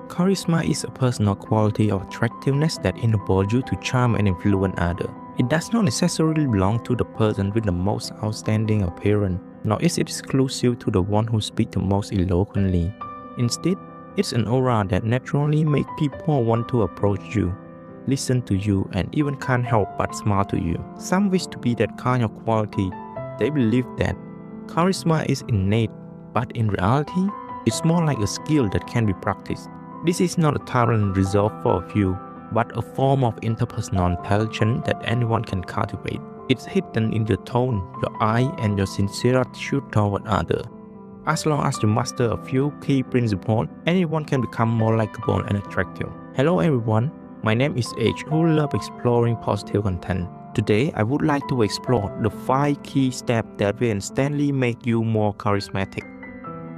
Charisma is a personal quality of attractiveness that enables you to charm and influence others. It does not necessarily belong to the person with the most outstanding appearance, nor is it exclusive to the one who speaks the most eloquently. Instead, it's an aura that naturally makes people want to approach you, listen to you, and even can't help but smile to you. Some wish to be that kind of quality. They believe that charisma is innate, but in reality, it's more like a skill that can be practiced. This is not a talent reserved for a few, but a form of interpersonal intelligence that anyone can cultivate. It's hidden in your tone, your eye, and your sincere attitude toward others. As long as you master a few key principles, anyone can become more likable and attractive. Hello everyone, my name is H, who loves exploring positive content. Today, I would like to explore the 5 key steps that will instantly make you more charismatic.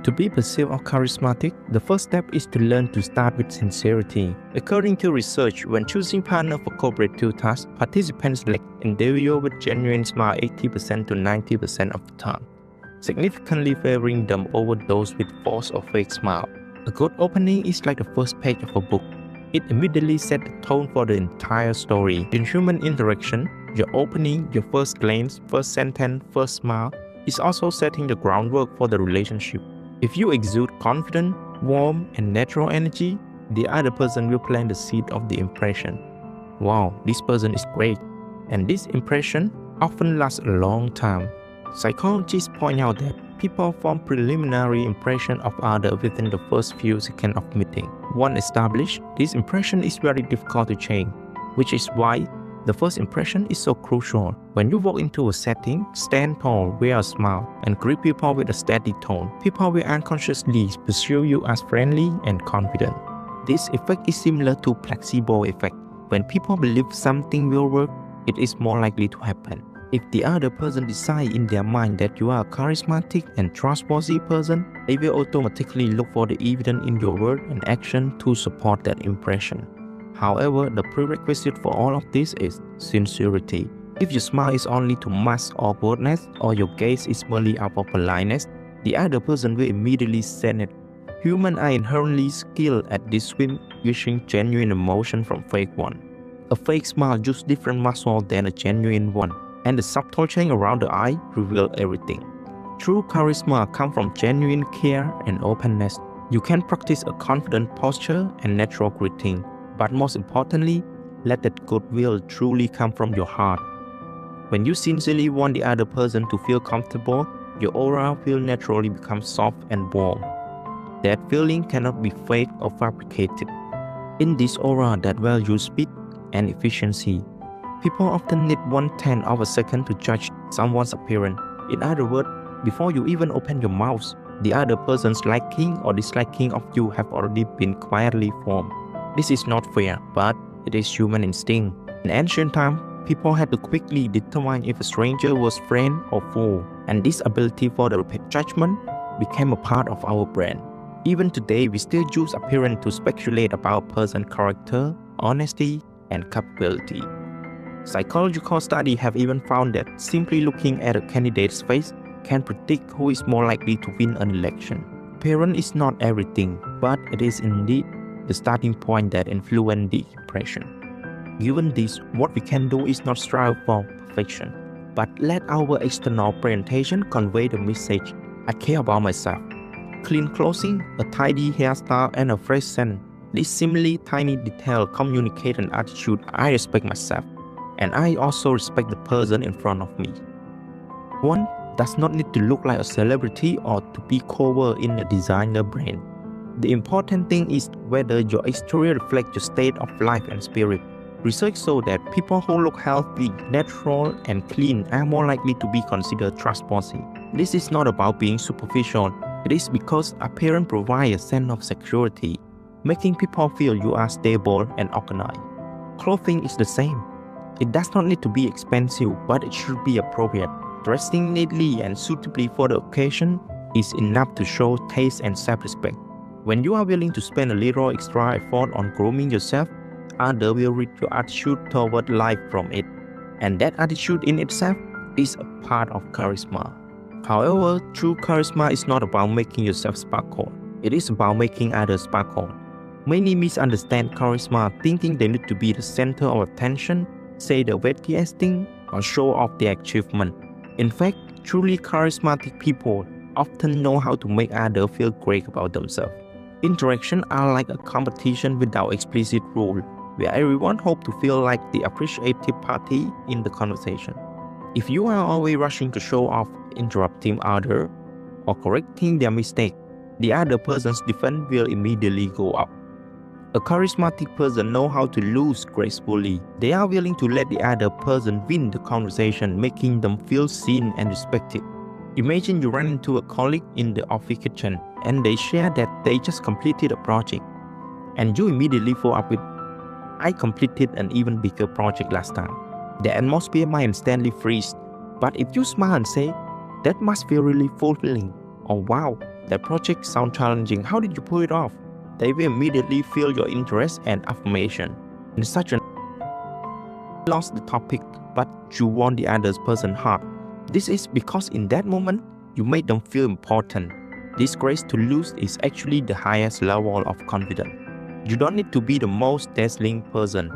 To be perceived as charismatic, the first step is to learn to start with sincerity. According to research, when choosing partner for cooperative tasks, participants select individuals with genuine smile 80% to 90% of the time, significantly favoring them over those with false or fake smile. A good opening is like the first page of a book. It immediately sets the tone for the entire story. In human interaction, your opening, your first glance, first sentence, first smile is also setting the groundwork for the relationship. If you exude confidence, warmth, and natural energy, the other person will plant the seed of the impression. Wow, this person is great. And this impression often lasts a long time. Psychologists point out that people form preliminary impression of others within the first few seconds of meeting. Once established, this impression is very difficult to change, which is why the first impression is so crucial. When you walk into a setting, stand tall, wear a smile, and greet people with a steady tone, people will unconsciously perceive you as friendly and confident. This effect is similar to placebo effect. When people believe something will work, it is more likely to happen. If the other person decides in their mind that you are a charismatic and trustworthy person, they will automatically look for the evidence in your word and action to support that impression. However, the prerequisite for all of this is sincerity. If your smile is only to mask awkwardness or your gaze is merely out of politeness, the other person will immediately sense it. Humans are inherently skilled at distinguishing genuine emotion from fake one. A fake smile uses different muscles than a genuine one, and the subtle change around the eye reveals everything. True charisma comes from genuine care and openness. You can practice a confident posture and natural greeting, but most importantly, let that goodwill truly come from your heart. When you sincerely want the other person to feel comfortable, your aura will naturally become soft and warm. That feeling cannot be faked or fabricated. In this aura that values speed and efficiency, people often need 1/10 of a second to judge someone's appearance. In other words, before you even open your mouth, the other person's liking or disliking of you have already been quietly formed. This is not fair, but it is human instinct. In ancient times, people had to quickly determine if a stranger was friend or foe, and this ability for the rapid judgment became a part of our brain. Even today, we still use appearance to speculate about a person's character, honesty, and capability. Psychological studies have even found that simply looking at a candidate's face can predict who is more likely to win an election. Appearance is not everything, but it is indeed the starting point that influences the impression. Given this, what we can do is not strive for perfection, but let our external presentation convey the message: I care about myself. Clean clothing, a tidy hairstyle, and a fresh scent. These seemingly tiny details communicate an attitude: I respect myself, and I also respect the person in front of me. One does not need to look like a celebrity or to be covered in a designer brand. The important thing is whether your exterior reflects your state of life and spirit. Research shows that people who look healthy, natural, and clean are more likely to be considered trustworthy. This is not about being superficial. It is because appearance provides a sense of security, making people feel you are stable and organized. Clothing is the same. It does not need to be expensive, but it should be appropriate. Dressing neatly and suitably for the occasion is enough to show taste and self-respect. When you are willing to spend a little extra effort on grooming yourself, others will read your attitude toward life from it. And that attitude in itself is a part of charisma. However, true charisma is not about making yourself sparkle. It is about making others sparkle. Many misunderstand charisma, thinking they need to be the center of attention, say the wittiest thing, or show off their achievement. In fact, truly charismatic people often know how to make others feel great about themselves. Interactions are like a competition without explicit rule, where everyone hopes to feel like the appreciative party in the conversation. If you are always rushing to show off, interrupting others, or correcting their mistake, the other person's defense will immediately go up. A charismatic person knows how to lose gracefully. They are willing to let the other person win the conversation, making them feel seen and respected. Imagine you run into a colleague in the office kitchen and they share that they just completed a project. And you immediately follow up with, "I completed an even bigger project last time." The atmosphere might instantly freeze. But if you smile and say, "That must feel really fulfilling," or "Wow, that project sounds challenging, how did you pull it off?" they will immediately feel your interest and affirmation. In such a lost the topic, but you won the other person's heart. This is because in that moment, you made them feel important. This grace to lose is actually the highest level of confidence. You don't need to be the most dazzling person.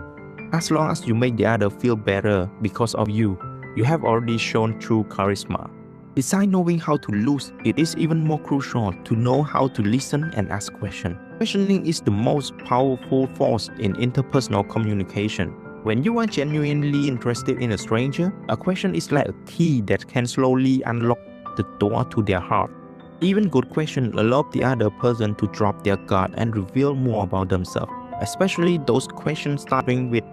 As long as you make the other feel better because of you, you have already shown true charisma. Besides knowing how to lose, it is even more crucial to know how to listen and ask questions. Questioning is the most powerful force in interpersonal communication. When you are genuinely interested in a stranger, a question is like a key that can slowly unlock the door to their heart. Even good questions allow the other person to drop their guard and reveal more about themselves, especially those questions starting with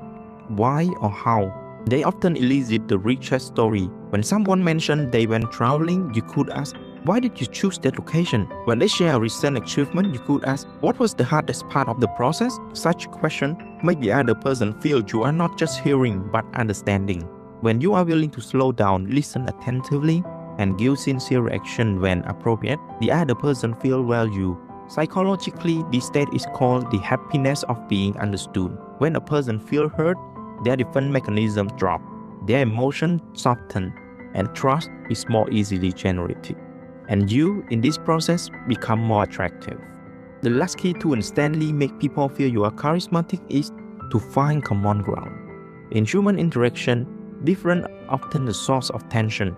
why or how. They often elicit the richest story. When someone mentioned they went traveling, you could ask, "Why did you choose that location?" When they share a recent achievement, you could ask, "What was the hardest part of the process?" Such questions make the other person feel you are not just hearing but understanding. When you are willing to slow down, listen attentively, and give sincere reaction when appropriate, the other person feels valued. Psychologically, this state is called the happiness of being understood. When a person feels heard, their defense mechanism drop, their emotions soften, and trust is more easily generated. And you, in this process, become more attractive. The last key to instantly make people feel you are charismatic is to find common ground. In human interaction, different often the source of tension.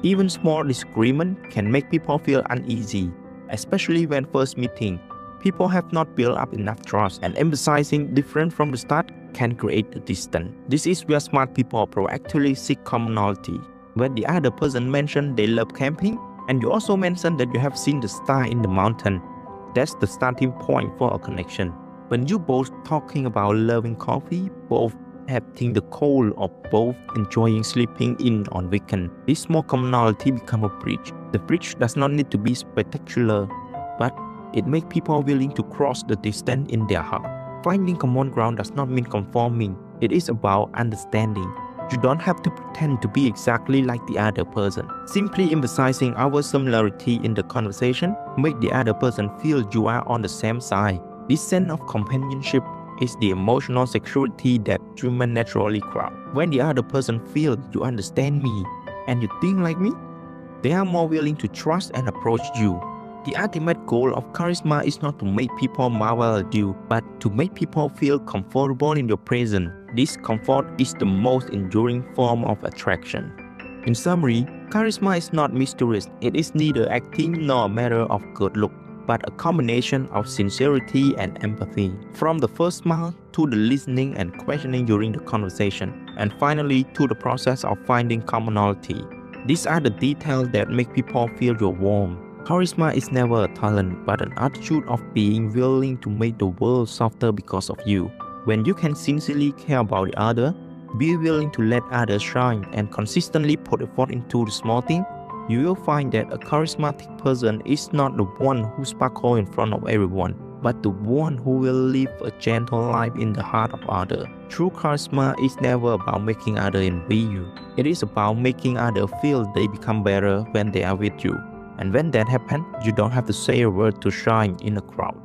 Even small disagreement can make people feel uneasy, especially when first meeting. People have not built up enough trust, and emphasizing different from the start can create a distance. This is where smart people proactively seek commonality. When the other person mentioned they love camping, and you also mention that you have seen the star in the mountain, that's the starting point for a connection. When you both talking about loving coffee, both having the cold, or both enjoying sleeping in on weekend, this small commonality become a bridge. The bridge does not need to be spectacular, but it makes people willing to cross the distance in their heart. Finding common ground does not mean conforming. It is about understanding. You don't have to pretend to be exactly like the other person. Simply emphasizing our similarity in the conversation make the other person feel you are on the same side. This sense of companionship is the emotional security that humans naturally crave. When the other person feels you understand me and you think like me, they are more willing to trust and approach you. The ultimate goal of charisma is not to make people marvel at you, but to make people feel comfortable in your presence. This comfort is the most enduring form of attraction. In summary, charisma is not mysterious. It is neither acting nor a matter of good look, but a combination of sincerity and empathy. From the first smile to the listening and questioning during the conversation, and finally to the process of finding commonality. These are the details that make people feel you're warm. Charisma is never a talent, but an attitude of being willing to make the world softer because of you. When you can sincerely care about the other, be willing to let others shine, and consistently put effort into the small things, you will find that a charismatic person is not the one who sparkles in front of everyone, but the one who will live a gentle life in the heart of others. True charisma is never about making others envy you. It is about making others feel they become better when they are with you. And when that happens, you don't have to say a word to shine in a crowd.